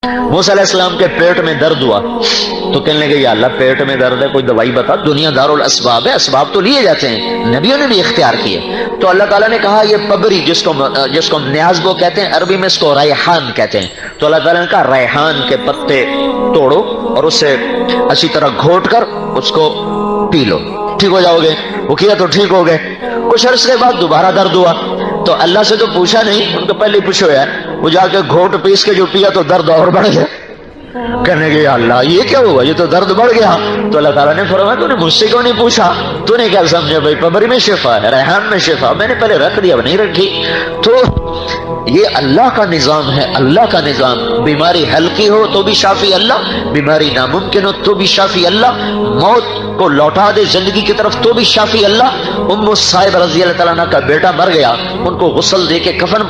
موسیٰ علیہ السلام کے پیٹ میں درد ہوا تو کہنے لگے یا اللہ پیٹ میں درد ہے کوئی دوائی بتا، دنیا دار الاسباب ہے، اسباب تو لیے جاتے ہیں، نبیوں نے بھی اختیار کیے۔ تو اللہ تعالیٰ نے کہا یہ پبری جس کو نیازبو کہتے ہیں، عربی میں اس کو ریحان کہتے ہیں، تو اللہ تعالیٰ نے کہا ریحان کے پتے توڑو اور اسے اچھی طرح گھوٹ کر اس کو پی لو، ٹھیک ہو جاؤ گے۔ وہ کیا تو ٹھیک ہو گئے۔ کچھ عرصے بعد دوبارہ درد ہوا تو اللہ سے تو پوچھا نہیں، ان کو پہلے پوچھو ہے، وہ جا کے گھوٹ پیس کے جو پیا تو درد اور بڑھ گیا۔ کہنے گے یا اللہ یہ کیا ہوا، یہ تو درد بڑھ گیا۔ تو اللہ تعالیٰ نے فرمایا تو نے مجھ سے کیوں نہیں پوچھا، تو نے کیا سمجھا بھائی پبری میں شفا ہے، ریحان میں شفا، میں نے پہلے رکھ دیا اب نہیں رکھی۔ تو یہ اللہ کا نظام ہے، اللہ کا نظام۔ بیماری ہلکی ہو تو بھی شافی اللہ، بیماری ناممکن ہو تو بھی شافی اللہ، موت کو لوٹا دے زندگی کی طرف تو بھی شافی اللہ۔ ام الصائب رضی اللہ تعالیٰ عنہ کا بیٹا مر گیا، ان کو غسل دے کے کفن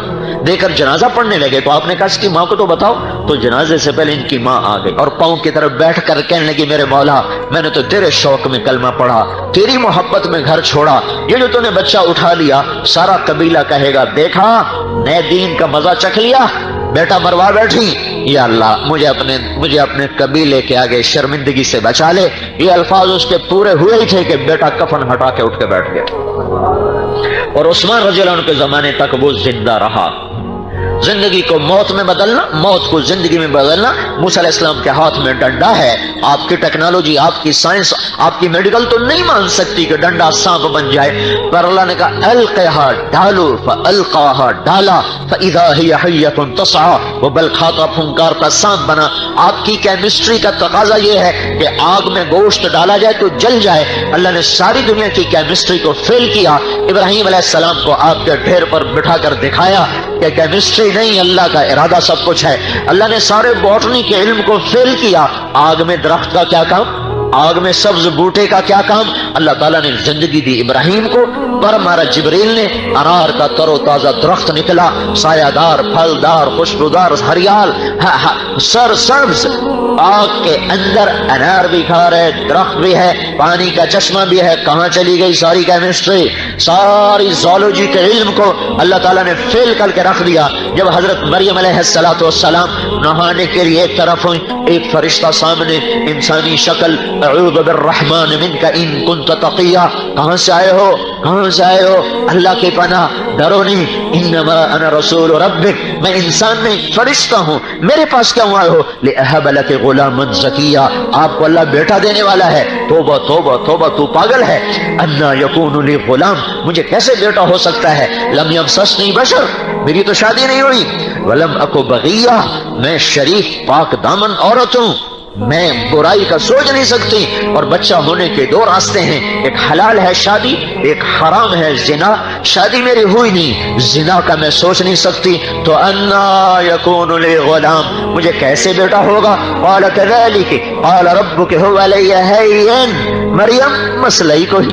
دے کر جنازہ پڑھنے لگے تو آپ نے کہا اس کی ماں کو تو بتاؤ، تو جنازے سے پہلے ان کی ماں آ گئی اور پاؤں کی طرف بیٹھ کر کہنے لگی میرے مولا میں نے تو تیرے شوق میں کلمہ پڑھا، تیری محبت میں گھر چھوڑا، یہ جو تو نے بچہ اٹھا لیا سارا قبیلہ کہے گا دیکھا نئے دین کا مزہ چکھ لیا، بیٹا مروا بیٹھی، یا اللہ مجھے اپنے قبیلے کے آگے شرمندگی سے بچا لے۔ یہ الفاظ اس کے پورے ہوئے ہی تھے کہ بیٹا کفن ہٹا کے اٹھ کے بیٹھ گیا، اور عثمان رضی اللہ عنہ کے زمانے تک وہ زندہ رہا۔ زندگی کو موت میں بدلنا، موت کو زندگی میں بدلنا موسیٰ علیہ السلام کے ہاتھ میں ڈنڈا ہے۔ آپ کی ٹیکنالوجی، آپ کی سائنس، آپ کی میڈیکل تو نہیں مان سکتی کہ ڈنڈا سانپ بن جائے، پر اللہ نے کہا القھا ڈالو، فالقاھا ڈالا فاذا ہی حیۃ تسعی، وہ بل کھاتا پھنکارتا سانپ بنا۔ آپ کی کیمسٹری کا تقاضا یہ ہے کہ آگ میں گوشت ڈالا جائے تو جل جائے، اللہ نے ساری دنیا کی کیمسٹری کو فیل کیا۔ ابراہیم علیہ السلام کو آگ کے ڈھیر پر بٹھا کر دکھایا کہ کیمسٹری نہیں، اللہ کا ارادہ سب کچھ ہے۔ اللہ نے سارے باٹنی کے علم کو فیل کیا، آگ میں درخت کا کیا کام، آگ میں سبز بوٹے کا کیا کام۔ اللہ تعالیٰ نے زندگی دی ابراہیم کو، پر مارا جبریل نے انار کا تر و تازہ درخت نکلا، سایہ دار، پھلدار، خوشبودار، ہریال، سر سبز، آگ کے اندر انار بھی کھا رہے، درخت بھی ہے، پانی کا چشمہ بھی ہے۔ کہاں چلی گئی ساری کیمسٹری، ساری زولوجی کے علم کو اللہ تعالیٰ نے فیل کر کے رکھ دیا۔ جب حضرت مریم علیہ السلام نہانے کے لیے ایک طرف ہوئی، ایک فرشتہ سامنے انسانی شکل، اعوذ بالرحمن منک ان کنت تقیا، کہاں سے آئے ہو، کہاں سے آئے ہو، اللہ کی پناہ، ڈرو نہیں، انما انا رسول ربک، میں انسان نہیں فرشتہ ہوں، میرے پاس کیوں آئے ہو، لأہب لک غلاما زکیا، آپ کو اللہ بیٹا دینے والا ہے۔ توبہ توبہ توبہ، تو پاگل ہے، انا یکون لی غلام، مجھے کیسے بیٹا ہو سکتا ہے، لم یمسسنی بشر، میری تو شادی نہیں ہوئی، ولم اکو بغیہ، میں شریف پاک دامن عورت ہوں، میں برائی کا سوچ نہیں سکتی۔ اور بچہ ہونے کے دو راستے ہیں، ایک حلال ہے شادی، ایک حرام ہے زنا۔ شادی میری ہوئی نہیں، زنا کا میں سوچ نہیں سکتی، تو انا یکون لی غلام، مجھے کیسے بیٹا ہوگا۔ قال کذلک قال ربک هو علی هین، مریم مسئلہ ہی کوئی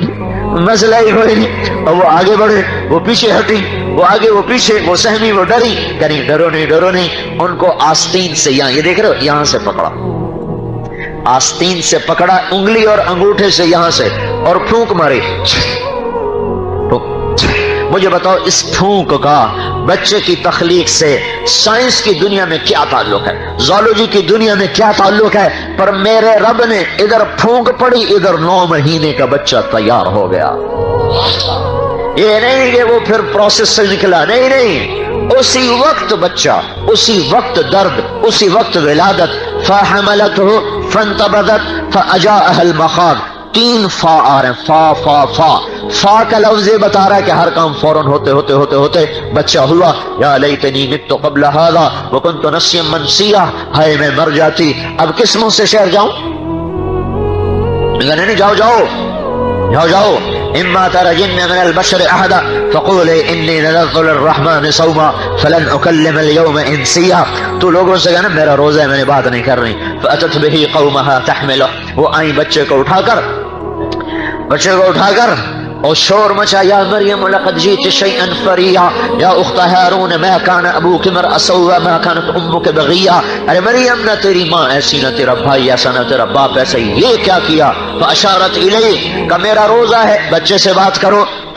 نہیں۔ اور وہ آگے بڑھے، وہ پیچھے ہٹی، وہ آگے وہ پیچھے، وہ سہمی وہ ڈری، کہیں ڈرو نہیں ڈرو نہیں۔ ان کو آستین سے، یہاں یہ دیکھ رہے ہو، یہاں سے پکڑا، آستین سے پکڑا، انگلی اور انگوٹھے سے یہاں سے، اور پھونک ماری۔ مجھے بتاؤ اس پھونک کا بچے کی تخلیق سے سائنس کی دنیا میں کیا تعلق ہے، زولوجی کی دنیا میں کیا تعلق ہے، پر میرے رب نے ادھر پھونک پڑی، ادھر 9 مہینے کا بچہ تیار ہو گیا۔ یہ نہیں کہ وہ پھر پروسیس سے نکلا، نہیں، اسی وقت بچہ، اسی وقت درد، اسی وقت ولادت۔ فحملته فانتبذت فاجاءها المخاض، 3 فا آ رہے ہیں، فا فا فا، فا کا لفظ یہ بتا رہا ہے کہ ہر کام فوراً ہوتے بچہ ہوا۔ یا لیتنی مت قبل هذا وكنت نسيا منسيا، ہائے میں مر جاتی، اب کس منہ سے شہر جاؤں، نہیں جاؤ، اما ترجن من البشر احدا فقولي انی نذرت للرحمن صوما فلن اکلم اليوم انسیا، تو لوگوں سے کہنا میرا روزہ ہے، میں نے بات نہیں کرنی۔ فاتت به قومها تحمله، وہ آئی بچے کو اٹھا کر اور شور مچا، یا مریم لقد جئت شيئا فریا، یا اخت ہارون ما كان ابوك امرأ سوء ما كانت امك بغیا، ارے مریم نہ تیری ماں ایسی نہ تیرا بھائی ایسا نہ تیرا باپ ایسا، یہ کیا کیا؟ فاشارت الیہ، کہ میرا روزہ ہے، بچے سے بات کرو۔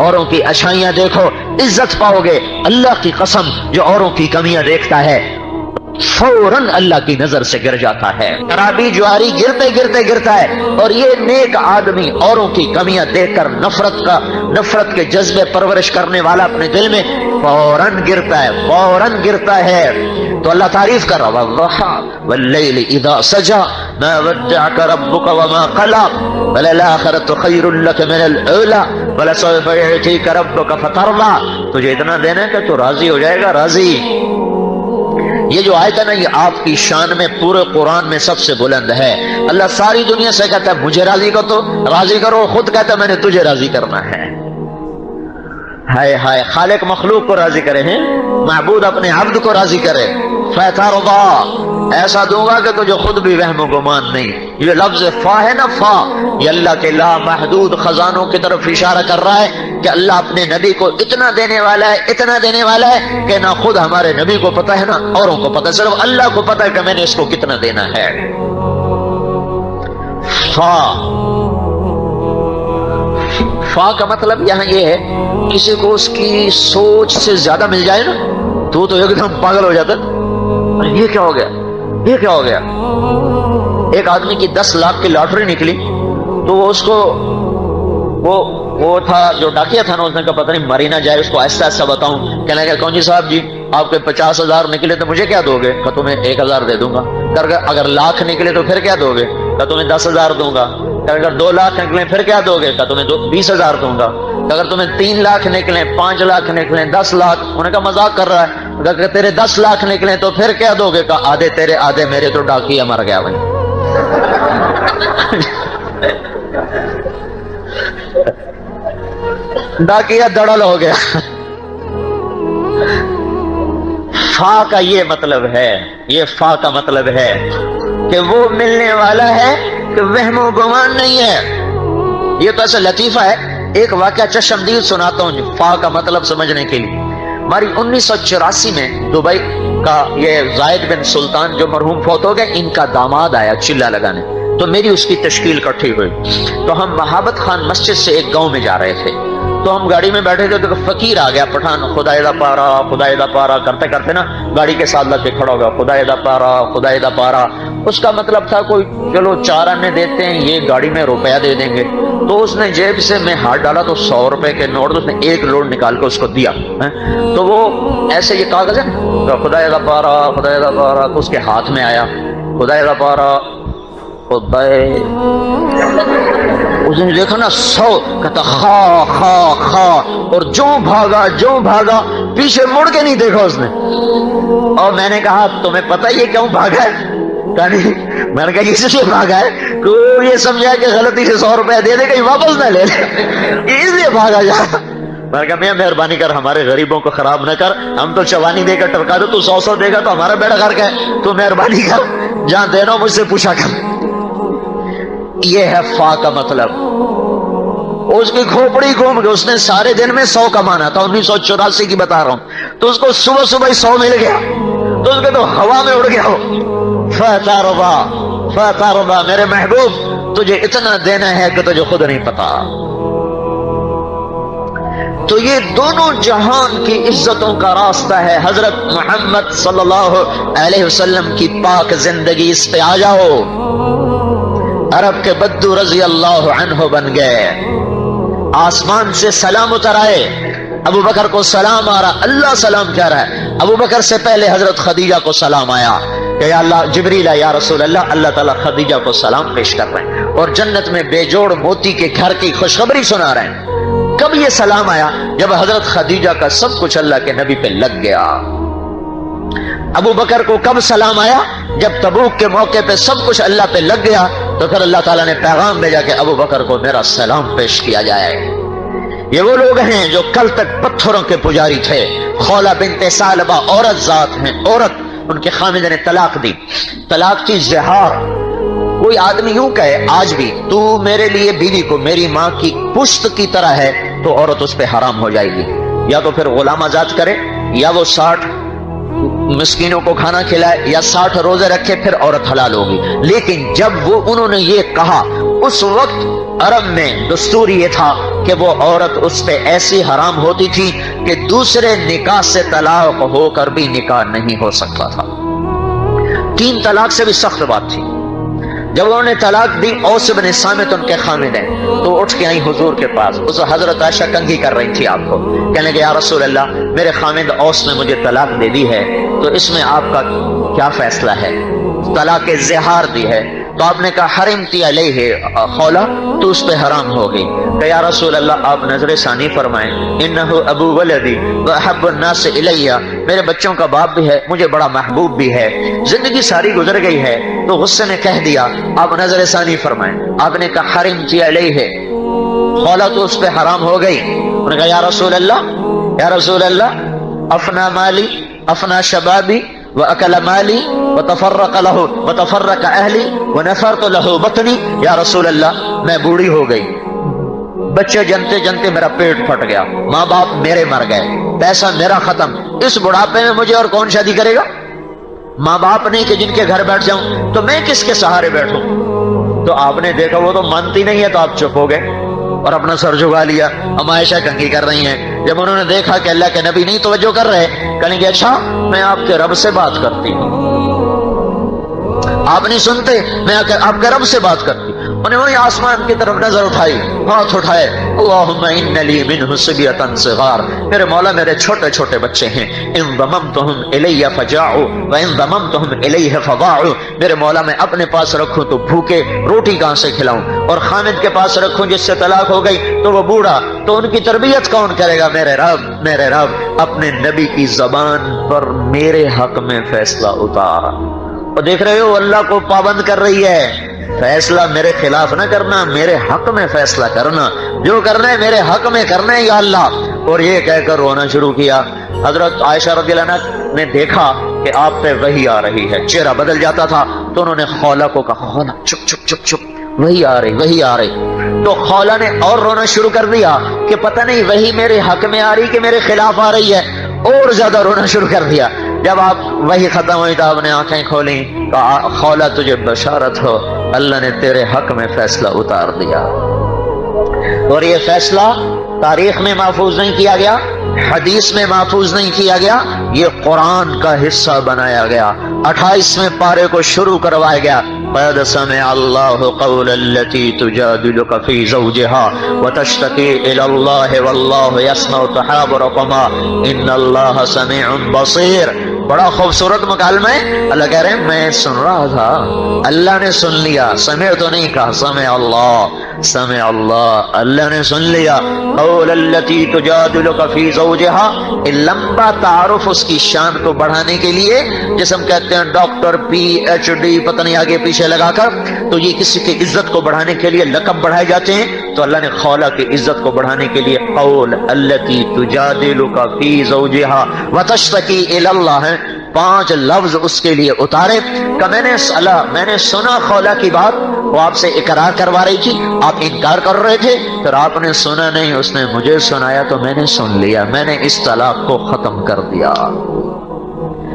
اوروں کی اچھائیاں دیکھو، عزت پاؤگے۔ اللہ کی قسم جو اوروں کی کمیاں دیکھتا ہے فوراً اللہ کی نظر سے گر جاتا ہے۔ شرابی جواری گرتے گرتے گرتا ہے، اور یہ نیک آدمی اوروں کی کمیاں دیکھ کر نفرت کے جذبے پرورش کرنے والا اپنے دل میں فوراً گرتا ہے، فوراً گرتا ہے۔ تو اللہ تعریف کر رہا والضحى واللیل اذا سجى ما ودعك ربك وما قلى وللآخرة خير لك من الأولى ولسوف يعطيك ربك فترضى۔ تجھے اتنا دینا ہے کہ تو راضی ہو جائے گا، راضی۔ یہ جو آیت ہے نا، یہ آپ کی شان میں پورے قرآن میں سب سے بلند ہے۔ اللہ ساری دنیا سے کہتا ہے مجھے راضی کرو، تو راضی کرو، خود کہتا ہے میں نے تجھے راضی کرنا ہے۔ ہائے ہائے، خالق مخلوق کو راضی کرے ہیں، معبود اپنے عبد کو راضی کرے۔ فَتَرْضَى، ایسا دوں گا کہ تجھے خود بھی وہم و گمان نہیں۔ یہ لفظ فا ہے نا، فا، یہ اللہ کے لا محدود خزانوں کی طرف اشارہ کر رہا ہے کہ اللہ اپنے نبی کو اتنا دینے والا ہے، اتنا دینے والا ہے کہ نہ خود ہمارے نبی کو پتہ ہے نہ اوروں کو پتہ ہے، صرف اللہ کو پتہ ہے کہ میں نے اس کو کتنا دینا ہے۔ فا کا مطلب یہاں یہ ہے کسی کو اس کی سوچ سے زیادہ مل جائے نا تو ایک دم پاگل ہو جاتا ہے، یہ کیا ہو گیا، یہ کیا ہو گیا۔ ایک آدمی کی 10 لاکھ کی لاٹری نکلی تو وہ اس کو وہ تھا جو ڈاکیا تھا نا، اس نے کہا پتہ نہیں مری نہ جائے، اس کو ایسا ایسا بتاؤں۔ کہنے لگا کون جی صاحب جی آپ کے 50,000 نکلے تو مجھے کیا دو گے؟ کہ تمہیں 1,000 دے دوں گا۔ اگر لاکھ نکلے تو پھر کیا دو گے؟ کہ تمہیں 10,000 دوں گا۔ اگر 2 لاکھ نکلیں پھر کیا دو گے؟ کہ تمہیں 20,000 دوں گا۔ اگر تمہیں 3 لاکھ نکلیں، 5 لاکھ نکلیں، 10 لاکھ، انہوں نے کہا مذاق کر رہا ہے۔ اگر تیرے 10 لاکھ نکلیں تو پھر کیا دو گے؟ کہ آدھے تیرے آدھے میرے، تو ڈاکیا مر گیا بھائی۔ ڈاکیا دڑل ہو گیا۔ فا کا یہ مطلب ہے، یہ فا کا مطلب ہے کہ وہ ملنے والا ہے کہ وہم و گمان نہیں ہے۔ یہ تو ایسا لطیفہ ہے، ایک واقعہ چشمدید سناتا ہوں فا کا مطلب سمجھنے کے لیے۔ ہماری 1984 میں دبئی کا یہ زائد بن سلطان جو مرحوم فوت ہو گئے، ان کا داماد آیا چلہ لگانے، تو میری اس کی تشکیل کٹھی ہوئی۔ تو ہم محبت خان مسجد سے ایک گاؤں میں جا رہے تھے، تو ہم گاڑی میں بیٹھے تھے تو فقیر آ گیا پٹھان، خدائے دا پارا خدائے دا پارا کرتے کرتے نا گاڑی کے ساتھ لگ کے کھڑا ہو گیا، خدائے دا پارا خدائے دا پارا۔ اس کا مطلب تھا کوئی چلو 4 آنے دیتے ہیں، یہ گاڑی میں روپیہ دے دیں گے۔ تو اس نے جیب سے میں ہاتھ ڈالا تو 100 روپے کے نوٹ، اس نے 1 لوڈ نکال کے اس کو دیا۔ تو وہ ایسے یہ کاغذ ہے خدائے دا پارا خدائے دا پارا، تو اس کے ہاتھ میں آیا خدائے دا پارا خدائے، اس نے دیکھا نا 100، کہتا خا خا خا، اور جو بھاگا پیچھے مڑ کے نہیں دیکھا اس نے۔ اور میں نے کہا تمہیں پتہ یہ کیوں بھاگا ہے؟ میں نے کہا اس لیے بھاگا ہے کہ وہ یہ سمجھا کہ غلطی سے 100 روپے دے دے کہیں واپس نہ لے لے، اس لیے بھاگا جا۔ میں نے کہا میں مہربانی کر ہمارے غریبوں کو خراب نہ کر، ہم تو چوانی دے کر ٹرکا دو، تو 100 دے گا تو ہمارا بیڑا غرق ہے، تو مہربانی کر جہاں دینا مجھ سے پوچھا کر۔ یہ ہے فا کا مطلب۔ اس کی کھوپڑی گھوم گئی، اس نے سارے دن میں 100 کمانا تھا، 1984 کی بتا رہا ہوں، تو اس کو صبح صبح ہی 100 مل گیا، تو اس کے تو ہوا میں اڑ گیا ہو۔ فترضى میرے محبوب تجھے اتنا دینا ہے کہ تجھے خود نہیں پتا۔ تو یہ دونوں جہان کی عزتوں کا راستہ ہے۔ حضرت محمد صلی اللہ علیہ وسلم کی پاک زندگی، اس پہ آ جاؤ۔ عرب کے بدو رضی اللہ عنہ بن گئے، آسمان سے سلام اتر آئے، ابو بکر کو سلام آ رہا، اللہ سلام کہہ رہا ہے، ابو بکر سے پہلے حضرت خدیجہ کو سلام آیا کہ یا اللہ جبریل یا رسول اللہ، اللہ تعالیٰ خدیجہ کو سلام پیش کر رہے ہیں اور جنت میں بے جوڑ موتی کے گھر کی خوشخبری سنا رہے ہیں۔ کب یہ سلام آیا؟ جب حضرت خدیجہ کا سب کچھ اللہ کے نبی پہ لگ گیا۔ ابو بکر کو کب سلام آیا؟ جب تبوک کے موقع پہ سب کچھ اللہ پہ لگ گیا، تو پھر اللہ تعالیٰ نے پیغام بھیجا کہ ابو بکر کو میرا سلام پیش کیا جائے۔ یہ وہ لوگ ہیں جو کل تک پتھروں کے پجاری تھے۔ خولہ بنت ثعلبہ عورت ذات ہیں، عورت، ان کے خامد نے طلاق دی، طلاق کی زہار۔ کوئی آدمی یوں کہے آج بھی تو میرے لیے بیوی کو میری ماں کی پشت کی طرح ہے، تو عورت اس پہ حرام ہو جائے گی، یا تو پھر غلام آزاد کرے، یا وہ 60 مسکینوں کو کھانا کھلائے، یا 60 روزے رکھے، پھر عورت حلال ہوگی۔ لیکن جب وہ انہوں نے یہ کہا، اس وقت عرب میں دستور یہ تھا کہ وہ عورت اس پہ ایسی حرام ہوتی تھی کہ دوسرے نکاح سے طلاق ہو کر بھی نکاح نہیں ہو سکتا تھا. 3 طلاق سے بھی سخت بات تھی. جب انہوں نے طلاق دی، اوس بن صامت ان کے خامد ہیں، تو اٹھ کے آئی حضور کے پاس. اس حضرت عائشہ کنگھی کر رہی تھی آپ کو، کہنے لگے یا رسول اللہ میرے خامد اوس نے مجھے طلاق دے دی ہے، تو اس میں آپ کا کیا فیصلہ ہے؟ طلاق زہار دی ہے. تو آپ نے کہا حرمتی علیہ خولا، تو اس پہ حرام ہوگی. کہ یا رسول اللہ آپ نظر ثانی فرمائیں، انہ ابو ولدی واحب الناس الیہ، میرے بچوں کا باپ بھی ہے، مجھے بڑا محبوب بھی ہے، زندگی ساری گزر گئی ہے. تو غصے میں کہہ دیا آپ نظر ثانی فرمائیں. آپ نے کہا حرمتی علیہ خولا، تو اس پہ حرام ہو گئی. انہوں نے کہا یا رسول اللہ افنا مالی افنا شبابی وَأَكَلَ مَالِي وَتَفَرَّقَ لَهُ وَتَفَرَّقَ أَهْلِي وَنَفَرْتُ لَهُ بَطْنِي. یا رسول اللہ میں بوڑھی ہو گئی، بچے جنتے جنتے میرا پیٹ پھٹ گیا، ماں باپ میرے مر گئے، پیسہ میرا ختم، اس بڑھاپے میں مجھے اور کون شادی کرے گا؟ ماں باپ نہیں کہ جن کے گھر بیٹھ جاؤں، تو میں کس کے سہارے بیٹھوں؟ تو آپ نے دیکھا وہ تو مانتی نہیں ہے، تو آپ چپ ہو گئے اور اپنا سر جھکا لیا. ہم عائشہ کنگھی کر رہی ہیں. جب انہوں نے دیکھا کہ اللہ کے نبی نہیں توجہ کر رہے، کہیں گے اچھا میں آپ کے رب سے بات کرتی ہوں. آپ نہیں سنتے، میں آپ کے رب سے بات کرتی. انہوں نے آسمان کی طرف نظر اٹھائی، ہاتھ اٹھائے، اللہم ان لی منہ صبیۃ صغار، میرے مولا میرے چھوٹے چھوٹے بچے ہیں، ان ضممتہم الی فجاعوا وان ضممتہم الیہ فضاعوا، میرے مولا میں اپنے پاس رکھوں تو بھوکے روٹی کہاں سے کھلاؤں، اور خامد کے پاس رکھوں جس سے طلاق ہو گئی تو وہ بوڑھا، تو ان کی تربیت کون کرے گا؟ میرے رب اپنے نبی کی زبان پر میرے حق میں فیصلہ اتار. اور دیکھ رہے ہو اللہ کو پابند کر رہی ہے، فیصلہ میرے خلاف نہ کرنا، میرے حق میں فیصلہ کرنا، جو کرنا ہے میرے حق میں کرنا ہے یا اللہ. اور یہ کہہ کر رونا شروع کیا. حضرت عائشہ رضی اللہ عنہا نے دیکھا کہ آپ پہ وحی آ رہی ہے، چہرہ بدل جاتا تھا، تو انہوں نے خولا کو کہا خولا چپ چپ چپ چپ، وہی آ رہی. تو خولا نے اور رونا شروع کر دیا کہ پتہ نہیں وہی میرے حق میں آ رہی کہ میرے خلاف آ رہی ہے، اور زیادہ رونا شروع کر دیا. جب آپ وہی ختم ہوئی تو آپ نے آنکھیں کھولیں، کہا خولا تجھے بشارت ہو، اللہ نے تیرے حق میں فیصلہ اتار دیا. اور یہ فیصلہ تاریخ میں محفوظ نہیں کیا گیا، حدیث میں محفوظ نہیں کیا گیا، یہ قرآن کا حصہ بنایا گیا. 28ویں پارے کو شروع کروایا گیا. قد سمع اللہ قول التي تجادلك في زوجها وتشتكي الى الله والله يسمع تحاوركما ان اللہ سمیع بصیر. بڑا خوبصورت مکالمہ ہے. اللہ کہہ رہے ہیں میں سن رہا تھا، اللہ نے سن لیا، سمع تو نہیں کہا، سمع اللہ، اللہ نے سن لیا. قول التي تجادلك في زوجها، لمبا تعارف اس کی شان کو بڑھانے کے لیے، جیسے ہم کہتے ہیں ڈاکٹر پی ایچ ڈی پتہ نہیں آگے پیچھے لگا کر، تو یہ کسی کی عزت کو بڑھانے کے لیے لقب بڑھائے جاتے ہیں. تو اللہ نے خولا کی عزت کو بڑھانے کے لیے قول التي تجادلك في زوجها وتشتكي الى اللہ 5 لفظ اس کے لیے اتارے کہ میں نے سنا خولا کی بات، وہ آپ سے اقرار کروا رہی تھی، آپ انکار کر رہے تھے، پھر آپ نے سنا نہیں، اس نے مجھے سنایا تو میں نے سن لیا، میں نے اس طلاق کو ختم کر دیا.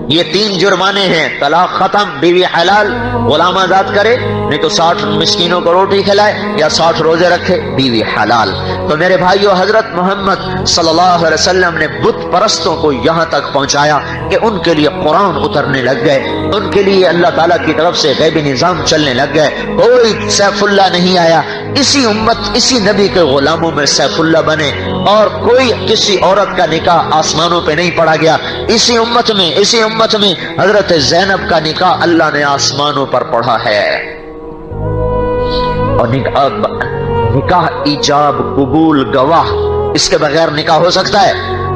یہ 3 جرمانے ہیں. طلاق ختم، بیوی حلال، غلام آزاد کرے، نہیں تو 60 مسکینوں کو روٹی کھلائے یا 60 روزے رکھے، بیوی حلال. تو میرے بھائیو، حضرت محمد صلی اللہ علیہ وسلم نے بت پرستوں کو یہاں تک پہنچایا کہ ان کے لیے قرآن اترنے لگ گئے، ان کے لیے اللہ تعالیٰ کی طرف سے غیبی نظام چلنے لگ گئے. کوئی سیف اللہ نہیں آیا، اسی امت اسی نبی کے غلاموں میں سیف اللہ بنے، اور کوئی کسی عورت کا نکاح آسمانوں پہ نہیں پڑا گیا. اسی امت میں حضرت زینب کا نکاح اللہ نے آسمانوں پر پڑھا ہے. اور نکاح ایجاب قبول گواہ، اس کے بغیر نکاح ہو سکتا ہے؟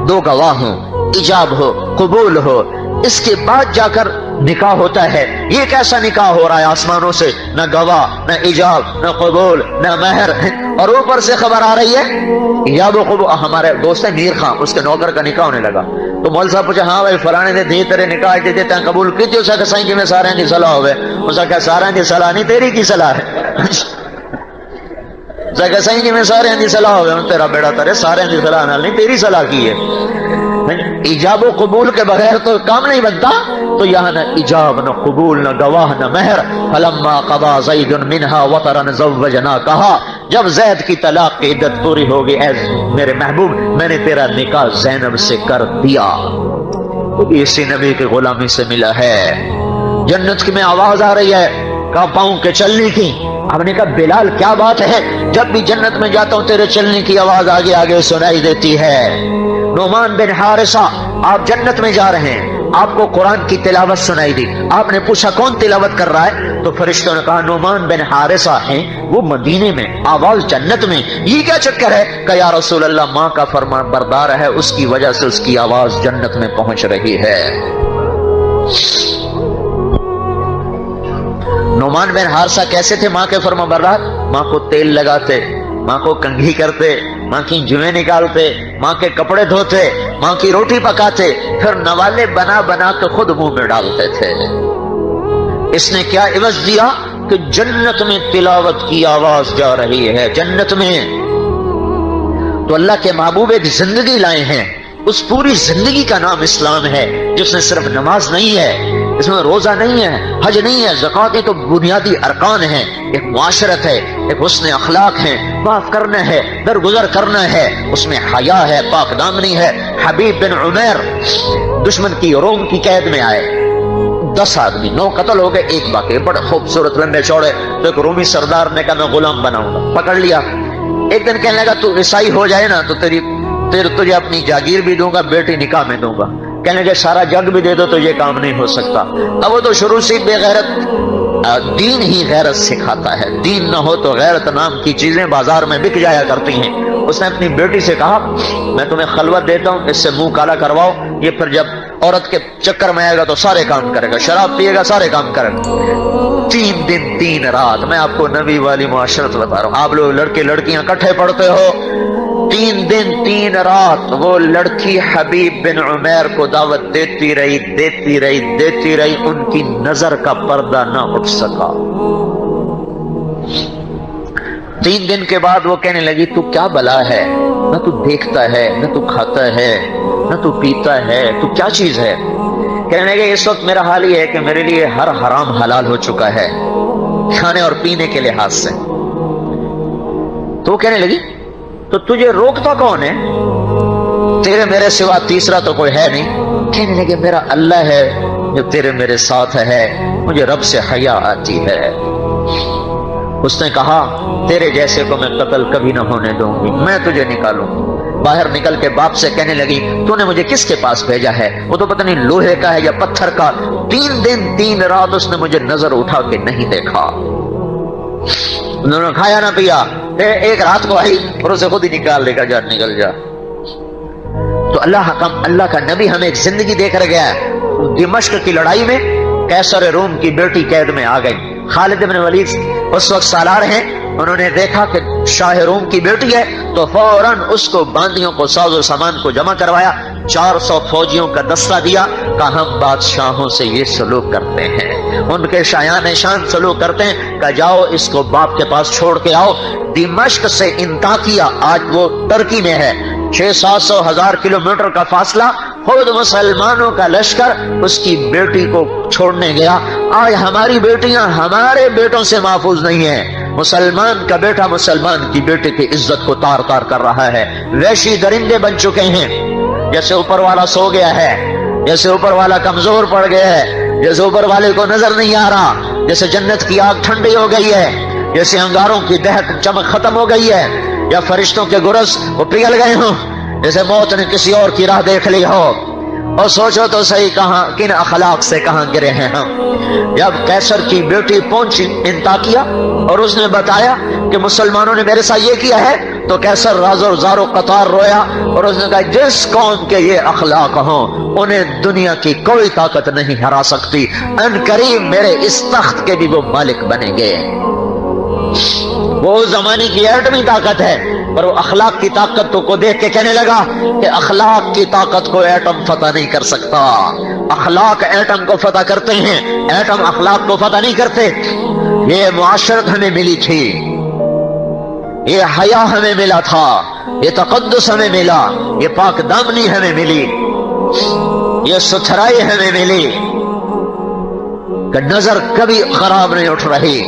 2 گواہ ہوں، ایجاب ہو قبول ہو، اس کے بعد جا کر نکاح ہوتا ہے. یہ کیسا نکاح ہو رہا ہے آسمانوں سے؟ نہ گواہ، نہ ایجاب، نہ قبول، نہ مہر، اور اوپر سے خبر آ رہی ہے ایجاب و قبول. ہمارے دوست ہے میر خان، اس کے نوکر کا نکاح ہونے لگا تو مول صاحب پوچھا ہاں بھائی فلانے نے دی تیرے نکاح دیتے ہیں قبول کی تھی؟ اس کا سائیں جی میں سارے کی صلاح ہوئے. اس کا سارے کی صلاح نہیں، تیری کی صلاح ہے. سائیں جی میں سارے کی صلاح ہوئے، تیرا بیڑا ترے، سارے کی صلاح نہیں، تیری صلاح کی ہے. ایجاب و قبول کے بغیر تو کام نہیں بنتا. تو یہاں نہ ایجاب، نہ قبول، نہ گواہ، نہ مہر. فلما قضى زید منها وطرا زوجناکها، جب زید کی طلاق کی عدت پوری ہوگی اے میرے محبوب میں نے تیرا نکاح زینب سے کر دیا. وہ بھی اسی نبی کی غلامی سے ملا ہے. جنت کی میں آواز آ رہی ہے کہا پاؤں کے چلنے کی. آپ نے کہا بلال کیا بات ہے, جب بھی جنت میں جاتا ہوں تیرے چلنے کی آواز آگے آگے سنائی دیتی ہے. نعمان بن حارثہ آپ جنت میں جا رہے ہیں, آپ کو قرآن کی تلاوت سنائی دی. آپ نے پوچھا کون تلاوت کر رہا ہے, تو فرشتوں نے کہا نعمان بن حارثہ ہیں, وہ مدینے میں, آواز جنت میں, یہ کیا چکر ہے؟ کہ یا رسول اللہ ماں کا فرمان بردار ہے, اس کی وجہ سے اس کی آواز جنت میں پہنچ رہی ہے. نعمان بن حارثہ کیسے تھے ماں کے فرمان بردار؟ ماں کو تیل لگاتے, ماں کو کنگھی کرتے, ماں کی جویں نکالتے, ماں کے کپڑے دھوتے, ماں کی روٹی پکاتے, پھر نوالے بنا بنا کے خود منہ میں ڈالتے تھے. اس نے کیا عوض دیا کہ جنت میں تلاوت کی آواز جا رہی ہے, جنت میں. تو اللہ کے محبوب ایک زندگی لائے ہیں, اس پوری زندگی کا نام اسلام ہے, جس میں صرف نماز نہیں ہے, اس میں روزہ نہیں ہے, حج نہیں ہے, زکوٰۃ کے تو بنیادی ارکان ہیں, ایک معاشرت ہے, ایک حسن اخلاق ہے, معاف کرنا ہے, درگزر کرنا ہے, اس میں حیا ہے, پاک دامنی ہے. حبیب بن عمیر دشمن کی روم کی قید میں آئے, 10 آدمی, 9 قتل ہو گئے, 1 باقی, بڑے خوبصورت لمبے چوڑے. تو ایک رومی سردار نے کہا میں غلام بناؤں گا, پکڑ لیا. ایک دن کہنے لگا تو عیسائی ہو جائے نا تو تجھے اپنی جاگیر بھی دوں گا, بیٹی نکاح میں دوں گا. کہنے لگے سارا جگ بھی دے دو تو یہ کام نہیں ہو سکتا. اب وہ تو شروع سے بے غیرت, دین ہی غیرت سکھاتا ہے, دین نہ ہو تو غیرت نام کی چیزیں بازار میں بک جایا کرتی ہیں. اس نے اپنی بیٹی سے کہا میں تمہیں خلوت دیتا ہوں, اس سے منہ کالا کرواؤ, یہ پھر جب عورت کے چکر میں آئے گا تو سارے کام کرے گا, شراب پیے گا سارے کام کرے گا. 3 دن 3 رات, میں آپ کو نبی والی معاشرت بتا رہا ہوں. آپ لوگ لڑکے لڑکیاں اکٹھے پڑھتے ہو, 3 دن 3 رات وہ لڑکی حبیب بن عمیر کو دعوت دیتی رہی, دیتی رہی, دیتی رہی, ان کی نظر کا پردہ نہ اٹھ سکا. 3 دن کے بعد وہ کہنے لگی تو کیا بلا ہے, نہ تو دیکھتا ہے, نہ تو کھاتا ہے, نہ تو پیتا ہے, تو کیا چیز ہے؟ کہنے لگے اس وقت میرا حال یہ ہے کہ میرے لیے ہر حرام حلال ہو چکا ہے کھانے اور پینے کے لحاظ سے. تو وہ کہنے لگی تو تجھے روکتا کون ہے, تیرے میرے سوا تیسرا تو کوئی ہے نہیں. کہنے لگے میرا اللہ ہے جو تیرے میرے ساتھ ہے, مجھے رب سے حیا آتی ہے. اس نے کہا تیرے جیسے کو میں قتل کبھی نہ ہونے دوں گی, میں تجھے نکالوں. باہر نکل کے باپ سے کہنے لگی تو نے مجھے کس کے پاس بھیجا ہے, وہ تو پتہ نہیں لوہے کا ہے یا پتھر کا. 3 دن 3 رات اس نے مجھے نظر اٹھا کے نہیں دیکھا. انہوں نے کھایا نہ پیا, ایک رات کو آئی اور اسے خود ہی نکال لے گا, جا نکل جا. تو اللہ کا نبی ہمیں ایک زندگی دے کر گیا ہے. دمشق کی لڑائی میں قیصر روم کی بیٹی قید میں آ گئی. خالد بن ولید اس وقت سالار ہیں, انہوں نے دیکھا کہ شاہ روم کی بیٹی ہے تو فوراً اس کو باندیوں کو ساز و سامان کو جمع کروایا, 400 فوجیوں کا دستہ دیا, کہ ہم بادشاہوں سے یہ سلوک کرتے ہیں, ان کے شایان شان سلوک کرتے ہیں, کہ جاؤ اس کو باپ کے پاس چھوڑ کے آؤ. دمشق سے انطاکیہ, آج وہ ترکی میں ہے, 600-700 کلومیٹر کا فاصلہ, خود مسلمانوں کا لشکر اس کی بیٹی کو چھوڑنے گیا. آج ہماری بیٹیاں ہمارے بیٹوں سے محفوظ نہیں ہیں. مسلمان کا بیٹا مسلمان کی بیٹی کی عزت کو تار تار کر رہا ہے. وحشی درندے بن چکے ہیں. جیسے اوپر والا سو گیا ہے, جیسے اوپر والا کمزور پڑ گیا ہے, جیسے اوپر والے کو نظر نہیں آ رہا, جیسے جنت کی آگ ٹھنڈی ہو گئی ہے, جیسے انگاروں کی دہک چمک ختم ہو گئی ہے, یا فرشتوں کے گرز وہ پگھل گئے ہوں, جیسے موت نے کسی اور کی راہ دیکھ لی ہو. اور سوچو تو صحیح کہاں کن اخلاق سے کہاں گرے ہیں ہم. جب قیصر کی بیٹی پہنچی انطاکیہ اور اس نے بتایا کہ مسلمانوں نے میرے ساتھ یہ کیا ہے, تو قیصر راز و زار و قطار رویا, اور اس نے کہا جس قوم کے یہ اخلاق ہوں انہیں دنیا کی کوئی طاقت نہیں ہرا سکتی. ان قریب میرے اس تخت کے بھی وہ مالک بنیں گے. وہ زمانے کی ایٹمی طاقت ہے, پر وہ اخلاق کی طاقت کو دیکھ کے کہنے لگا کہ اخلاق کی طاقت کو ایٹم فتح نہیں کر سکتا. اخلاق ایٹم کو فتح کرتے ہیں, ایٹم اخلاق کو فتح نہیں کرتے. یہ معاشرت ہمیں ملی تھی, یہ حیا ہمیں ملا تھا, یہ تقدس ہمیں ملا, یہ پاک دامنی ہمیں ملی, یہ ستھرائی ہمیں ملی, کہ نظر کبھی خراب نہیں اٹھ رہی,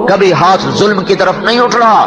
کبھی ہاتھ ظلم کی طرف نہیں اٹھ رہا.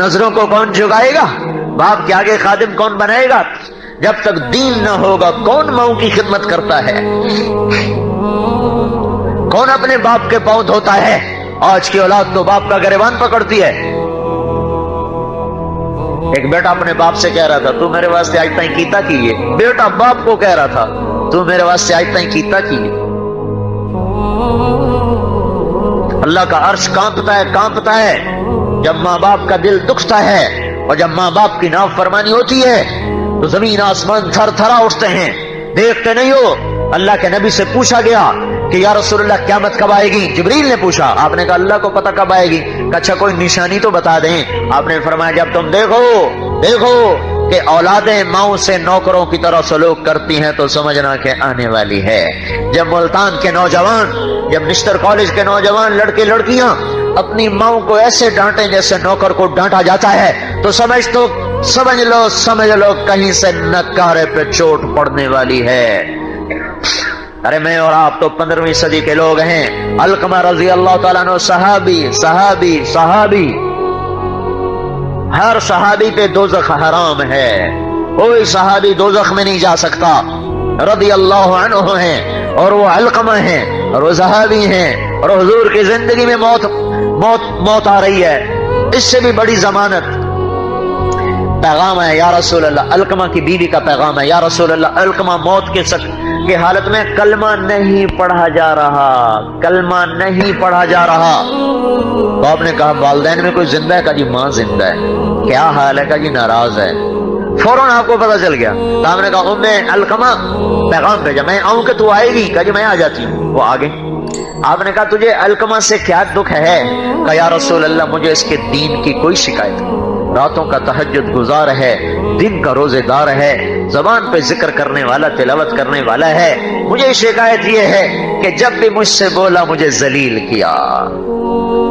نظروں کو کون جھکائے گا؟ باپ کے آگے خادم کون بنائے گا؟ جب تک دین نہ ہوگا کون ماؤں کی خدمت کرتا ہے؟ کون اپنے باپ کے پاؤں دھوتا ہے؟ آج کی اولاد تو باپ کا گریبان پکڑتی ہے۔ ایک بیٹا اپنے باپ سے کہہ رہا تھا تو میرے واسطے آج تائیں کیتا کیے۔ بیٹا باپ کو کہہ رہا تھا تو میرے واسطے آج تائیں کیتا کیے۔ اللہ کا عرش کانپتا ہے جب ماں باپ کا دل دکھتا ہے، اور جب ماں باپ کی نافرمانی ہوتی ہے تو زمین آسمان تھر تھرا اٹھتے ہیں۔ دیکھتے نہیں ہو، اللہ کے نبی سے پوچھا گیا کہ یا رسول اللہ قیامت کب آئے گی؟ جبریل نے پوچھا، آپ نے کہا اللہ کو پتہ کب آئے گی۔ اچھا کوئی نشانی تو بتا دیں۔ آپ نے فرمایا جب تم دیکھو کہ اولادیں ماؤں سے نوکروں کی طرح سلوک کرتی ہیں تو سمجھنا کہ آنے والی ہے۔ جب ملتان کے نوجوان، جب نشتر کالج کے نوجوان لڑکے لڑکیاں اپنی ماؤں کو ایسے ڈانٹیں جیسے نوکر کو ڈانٹا جاتا ہے تو سمجھ لو کہیں سے نکارے پہ چوٹ پڑنے والی ہے۔ ارے میں اور آپ تو 15ویں صدی کے لوگ ہیں۔ علقمہ رضی اللہ تعالیٰ عنہ صحابی، ہر صحابی پہ دوزخ حرام ہے، کوئی صحابی دوزخ میں نہیں جا سکتا۔ رضی اللہ عنہ ہیں اور وہ علقمہ ہیں اور وہ صحابی ہیں، اور حضور کی زندگی میں موت آ رہی ہے، اس سے بھی بڑی ضمانت۔ پیغام ہے یا رسول اللہ، علقمہ کی بیوی کا پیغام ہے، یا رسول اللہ علقمہ موت کی حالت میں کلمہ نہیں پڑھا جا رہا۔ تو آپ نے کہا والدین میں کوئی زندہ ہے؟ کہا جی ماں زندہ ہے۔ کیا حال ہے؟ کہا جی ناراض ہے۔ فوراً آپ کو پتا چل گیا۔ تو آپ نے کہا ام علقمہ پیغام بھیجا، میں آؤں کہ تو آئے گی؟ کہا جی میں آ جاتی ہوں۔ وہ آگے آپ نے کہا تجھے علقمہ سے کیا دکھ ہے؟ کہا یا رسول اللہ مجھے اس کے دین کی کوئی شکایت نہیں، راتوں کا تہجد گزار ہے، دن کا روزے دار ہے، زبان پہ ذکر کرنے والا، تلاوت کرنے والا ہے، مجھے شکایت یہ ہے کہ جب بھی مجھ سے بولا مجھے ذلیل کیا،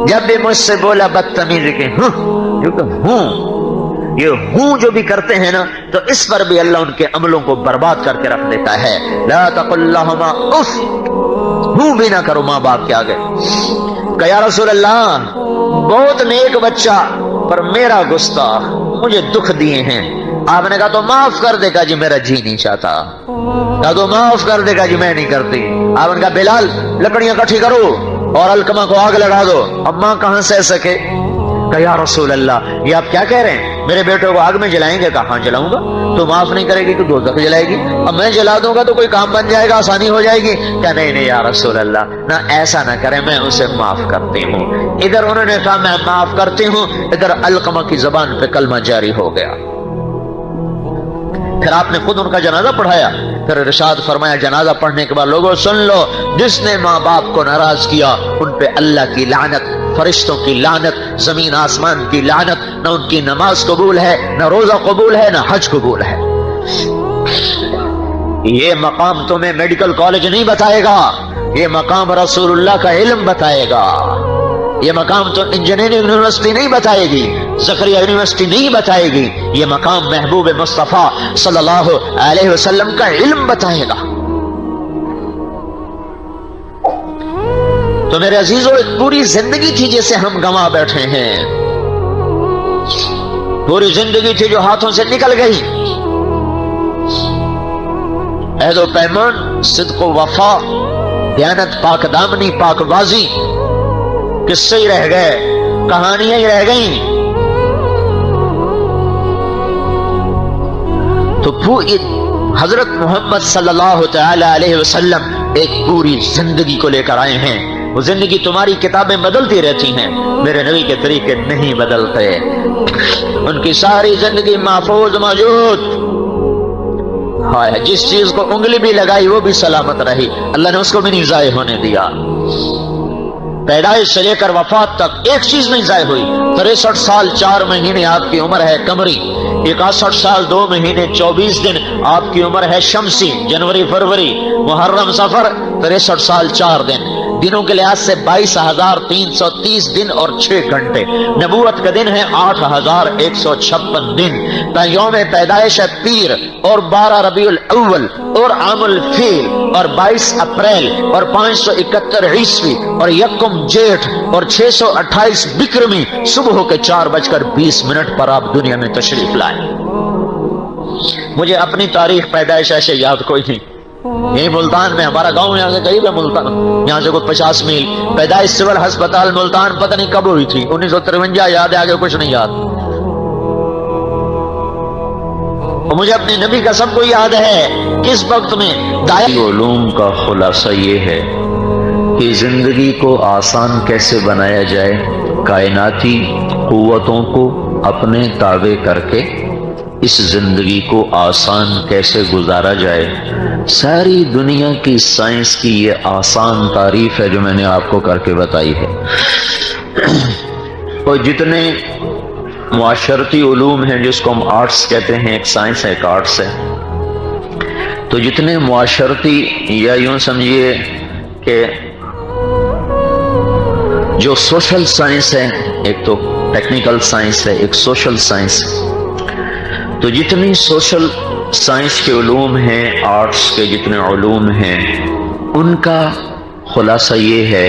جب بھی مجھ سے بولا بدتمیزی کی۔ یہ ہوں جو بھی کرتے ہیں نا تو اس پر بھی اللہ ان کے عملوں کو برباد کر کے رکھ دیتا ہے۔ لا تقل لہما اف، ہوں بھی نہ کرو ماں باپ کے آگے۔ کہ یا رسول اللہ بہت نیک بچہ پر میرا گستاخ، مجھے دکھ دیے ہیں۔ آپ نے کہا تو معاف کر دے گا جی میرا جی نہیں چاہتا۔ کہا تو معاف کر دے گا جی میں نہیں کرتی۔ آپ نے کہا بلال لکڑیاں کٹھی کرو اور علقمہ کو آگ لگا دو، اب ماں کہاں سہ سکے۔ کہا یا رسول اللہ یہ آپ کیا کہہ رہے ہیں، میرے بیٹے کو آگ میں جلائیں گے؟ کہا ہاں جلاؤں گا۔ تو معاف نہیں کرے گی تو دوزخ جلائے گی، اب میں جلا دوں گا تو کوئی کام بن جائے گا، آسانی ہو جائے گی۔ کہا نہیں یا رسول اللہ نہ ایسا نہ کریں، میں اسے معاف کرتی ہوں۔ ادھر انہوں نے کہا میں معاف کرتی ہوں، ادھر علقمہ کی زبان پہ کلمہ جاری ہو گیا۔ پھر آپ نے خود ان کا جنازہ پڑھایا، پھر ارشاد فرمایا جنازہ پڑھنے کے بعد لوگوں سن لو، جس نے ماں باپ کو ناراض کیا ان پہ اللہ کی لعنت، فرشتوں کی لعنت، زمین آسمان کی لعنت، نہ ان کی نماز قبول ہے، نہ روزہ قبول ہے، نہ حج قبول ہے۔ یہ مقام تمہیں میڈیکل کالج نہیں بتائے گا، یہ مقام رسول اللہ کا علم بتائے گا، یہ مقام تو انجینئرنگ یونیورسٹی نہیں بتائے گی، زکریا یونیورسٹی نہیں بتائے گی، یہ مقام محبوب مصطفیٰ صلی اللہ علیہ وسلم کا علم بتائے گا۔ تو میرے عزیزوں ایک پوری زندگی تھی جسے ہم گنوا بیٹھے ہیں، پوری زندگی تھی جو ہاتھوں سے نکل گئی۔ عہد و پیمان، صدق و وفا، دیانت، پاک دامنی، پاک بازی، قصے ہی رہ گئے، کہانیاں ہی رہ گئیں۔ تو حضرت محمد صلی اللہ تعالی علیہ وسلم ایک پوری زندگی کو لے کر آئے ہیں۔ وہ زندگی تمہاری کتابیں بدلتی رہتی ہیں، میرے نبی کے طریقے نہیں بدلتے، ان کی ساری زندگی محفوظ موجود۔ جس چیز کو انگلی بھی لگائی وہ بھی سلامت رہی، اللہ نے اس کو بھی نہیں ضائع ہونے دیا۔ پیدائش سے لے کر وفات تک ایک چیز نہیں ضائع ہوئی۔ 63 سال 4 مہینے آپ کی عمر ہے قمری، 61 سال 2 مہینے 24 دن آپ کی عمر ہے شمسی، جنوری فروری محرم صفر 63 سال 4 دن۔ دنوں کے لحاظ سے 22,330 دن اور 6 گھنٹے. نبوت کا دن ہے 8,156 دن. یوم پیدائش ہے پیر اور 12 ربیع الاول اور عام الفیل اور 22 اپریل اور 571 عیسوی اور 1 جیٹھ اور 628 بکرمی صبح کے 4:20 پر آپ دنیا میں تشریف لائیں. مجھے اپنی تاریخ پیدائش ایسے یاد کوئی نہیں. یہی ملتان میں ہمارا گاؤں یہاں سے قریب ہے ملتان، یہاں سے کوئی 50 میل. پیدائش سول ہسپتال ملتان پتہ نہیں کب ہوئی تھی، 1953 یاد ہے، آگے کچھ نہیں یاد. اور مجھے اپنے نبی کا سب کو یاد ہے کس وقت میں. علوم کا خلاصہ یہ ہے کہ زندگی کو آسان کیسے بنایا جائے، کائناتی قوتوں کو اپنے تابع کر کے اس زندگی کو آسان کیسے گزارا جائے. ساری دنیا کی سائنس کی یہ آسان تعریف ہے جو میں نے آپ کو کر کے بتائی ہے. اور جتنے معاشرتی علوم ہیں جس کو ہم آرٹس کہتے ہیں، ایک سائنس ہے ایک آرٹس ہے، تو جتنے معاشرتی یا یوں سمجھیے کہ جو سوشل سائنس ہے، ایک تو ٹیکنیکل سائنس ہے ایک سوشل سائنس، تو جتنی سوشل سائنس کے علوم ہیں، آرٹس کے جتنے علوم ہیں، ان کا خلاصہ یہ ہے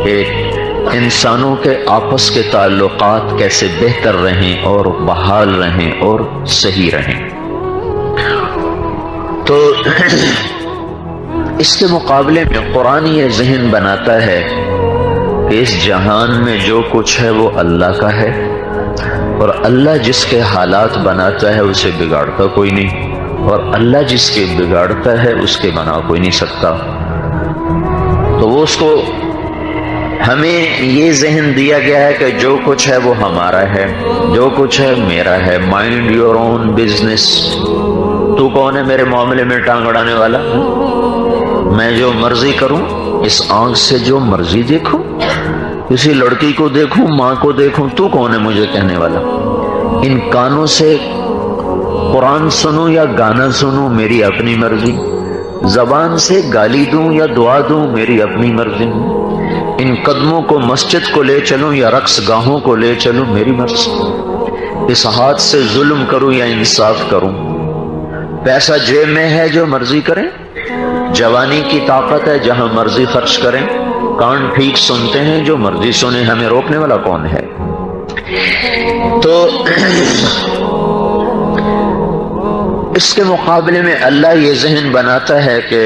کہ انسانوں کے آپس کے تعلقات کیسے بہتر رہیں اور بحال رہیں اور صحیح رہیں. تو اس کے مقابلے میں قرآن یہ ذہن بناتا ہے کہ اس جہان میں جو کچھ ہے وہ اللہ کا ہے، اور اللہ جس کے حالات بناتا ہے اسے بگاڑتا کوئی نہیں، اور اللہ جس کے بگاڑتا ہے اس کے بنا کوئی نہیں سکتا. تو وہ اس کو ہمیں یہ ذہن دیا گیا ہے کہ جو کچھ ہے وہ ہمارا ہے، جو کچھ ہے میرا ہے. Mind your own business. تو کون ہے میرے معاملے میں ٹانگ اڑانے والا؟ میں جو مرضی کروں، اس آنکھ سے جو مرضی دیکھوں، کسی لڑکی کو دیکھوں، ماں کو دیکھوں، تو کون ہے مجھے کہنے والا؟ ان کانوں سے قرآن سنوں یا گانا سنوں، میری اپنی مرضی. زبان سے گالی دوں یا دعا دوں، میری اپنی مرضی. ان قدموں کو مسجد کو لے چلوں یا رقص گاہوں کو لے چلوں، میری مرضی. اس ہاتھ سے ظلم کروں یا انصاف کروں. پیسہ جیب میں ہے، جو مرضی کریں. جوانی کی طاقت ہے، جہاں مرضی خرچ کریں. کان ٹھیک سنتے ہیں، جو مرضی سنیں، ہمیں روکنے والا کون ہے؟ تو اس کے مقابلے میں اللہ یہ ذہن بناتا ہے کہ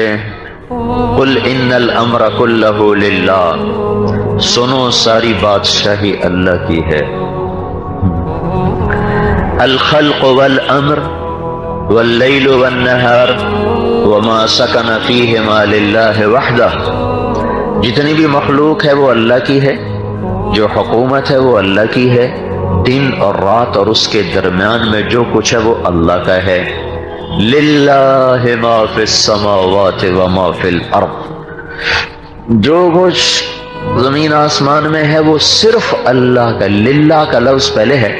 قل ان الامر کلہ للہ، سنو ساری بادشاہی اللہ کی ہے. الخلق والامر واللیل والنہار وما سکن فیہما للہ وحدہ. جتنی بھی مخلوق ہے وہ اللہ کی ہے، جو حکومت ہے وہ اللہ کی ہے، دن اور رات اور اس کے درمیان میں جو کچھ ہے وہ اللہ کا ہے. للہ ما فی السماوات وما فی الارض. جو کچھ زمین آسمان میں ہے وہ صرف اللہ کا. للہ کا لفظ پہلے ہے،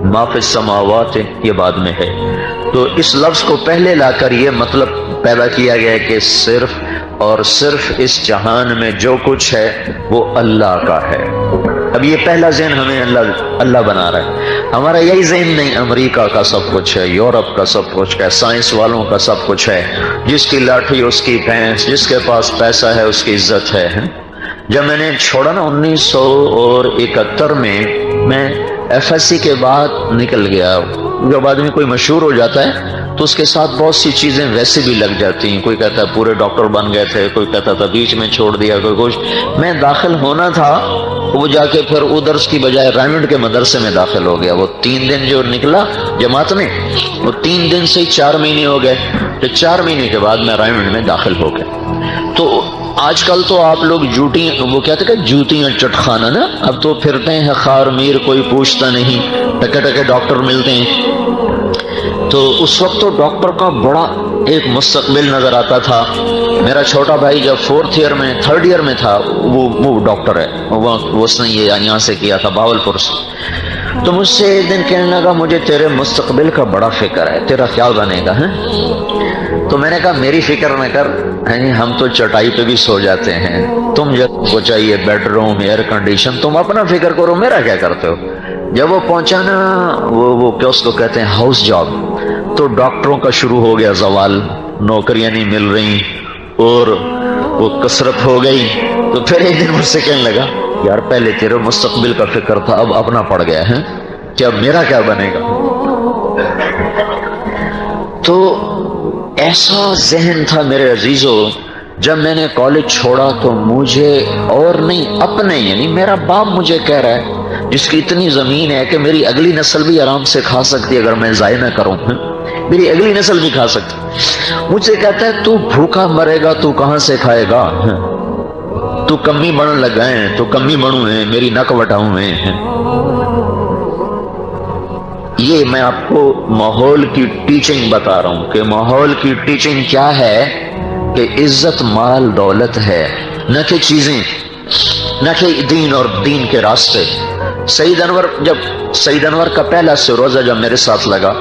ما فی السماوات یہ بعد میں ہے. تو اس لفظ کو پہلے لا کر یہ مطلب پیدا کیا گیا ہے کہ صرف اور صرف اس جہان میں جو کچھ ہے وہ اللہ کا ہے. اب یہ پہلا ذہن ہمیں اللہ بنا رہا ہے. ہمارا یہی ذہن نہیں امریکہ کا سب کچھ ہے، یورپ کا سب کچھ ہے، سائنس والوں کا سب کچھ ہے. جس کی لاٹھی اس کی بھینس، جس کے پاس پیسہ ہے اس کی عزت ہے. جب میں نے چھوڑا نا 1971 میں ایف ایس سی کے بعد نکل گیا. جب آدمی کوئی مشہور ہو جاتا ہے تو اس کے ساتھ بہت سی چیزیں ویسے بھی لگ جاتی ہیں. کوئی کہتا ہے پورے ڈاکٹر بن گئے تھے، کوئی کہتا تھا بیچ میں چھوڑ دیا، کوئی کچھ. میں داخل ہونا تھا، وہ جا کے پھر ادھر کی بجائے رائمنڈ کے مدرسے میں داخل ہو گیا. وہ 3 دن جو نکلا جماعت میں، وہ 3 دن سے 4 مہینے ہو گئے. تو 4 مہینے کے بعد میں رائمنڈ میں داخل ہو گیا. تو آج کل تو آپ لوگ وہ کہتے کہ جوتیاں چٹخانا نا، اب تو پھرتے ہیں خار میر، کوئی پوچھتا نہیں، ٹکے ٹکے ڈاکٹر ملتے ہیں. تو اس وقت تو ڈاکٹر کا بڑا ایک مستقبل نظر آتا تھا. میرا چھوٹا بھائی جب 4th ایئر میں 3rd ایئر میں تھا، وہ ڈاکٹر ہے، اس نے یہ یہاں سے کیا تھا، باولپور سے. تو مجھ سے ایک دن کہنے لگا مجھے تیرے مستقبل کا بڑا فکر ہے، تیرا کیا بنے گا؟ تو میں نے کہا میری فکر نہ کر، ہم تو چٹائی پہ بھی سو جاتے ہیں، تم جب کو چاہیے بیڈ روم، ایئر کنڈیشن، تم اپنا فکر کرو، میرا کیا کرتے ہو؟ جب وہ پہنچا نا وہ کیا اس کو کہتے ہیں ہاؤس جاب، تو ڈاکٹروں کا شروع ہو گیا زوال، نوکریاں نہیں مل رہی اور وہ کثرت ہو گئی۔ تو پھر ایک دن مجھ سے کہنے لگا یار پہلے تیرے مستقبل کا فکر تھا، اب اپنا پڑ گیا ہے کہ اب میرا کیا بنے گا؟ تو ایسا ذہن تھا میرے عزیزو، جب میں نے کالج چھوڑا تو مجھے اور نہیں اپنے یعنی میرا باپ مجھے کہہ رہا ہے جس کی اتنی زمین ہے کہ میری اگلی نسل بھی آرام سے کھا سکتی اگر میں ضائع نہ کروں، میری اگلی نسل بھی کھا سکتی، مجھ سے کہتا ہے تو بھوکا مرے گا تو کہاں سے کھائے گا؟ تو کمی بڑھن لگا ہے، تو کمی بڑھوں ہے، میری نک وٹاؤں ہے۔ یہ میں آپ کو ماحول کی ٹیچنگ بتا رہا ہوں کہ ماحول کی ٹیچنگ کیا ہے کہ عزت مال دولت ہے، نہ کہ چیزیں، نہ کہ دین اور دین کے راستے۔ سعید انور کا پہلا روزہ جب میرے ساتھ لگا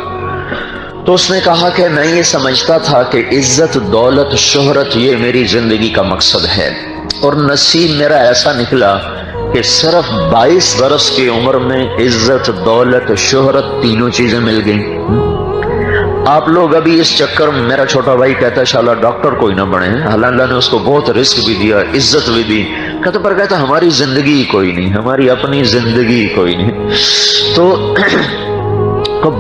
تو اس نے کہا کہ میں یہ سمجھتا تھا کہ عزت دولت شہرت یہ میری زندگی کا مقصد ہے، اور نصیب میرا ایسا نکلا کہ صرف 22 برس کی عمر میں عزت دولت شہرت تینوں چیزیں مل گئیں۔ آپ لوگ ابھی اس چکر میں، میرا چھوٹا بھائی کہتا ہے شاءاللہ ڈاکٹر کوئی نہ بنے، اللہ نے اس کو بہت رزق بھی دیا، عزت بھی دی، کہتا ہماری زندگی کوئی نہیں، ہماری اپنی زندگی کوئی نہیں۔ تو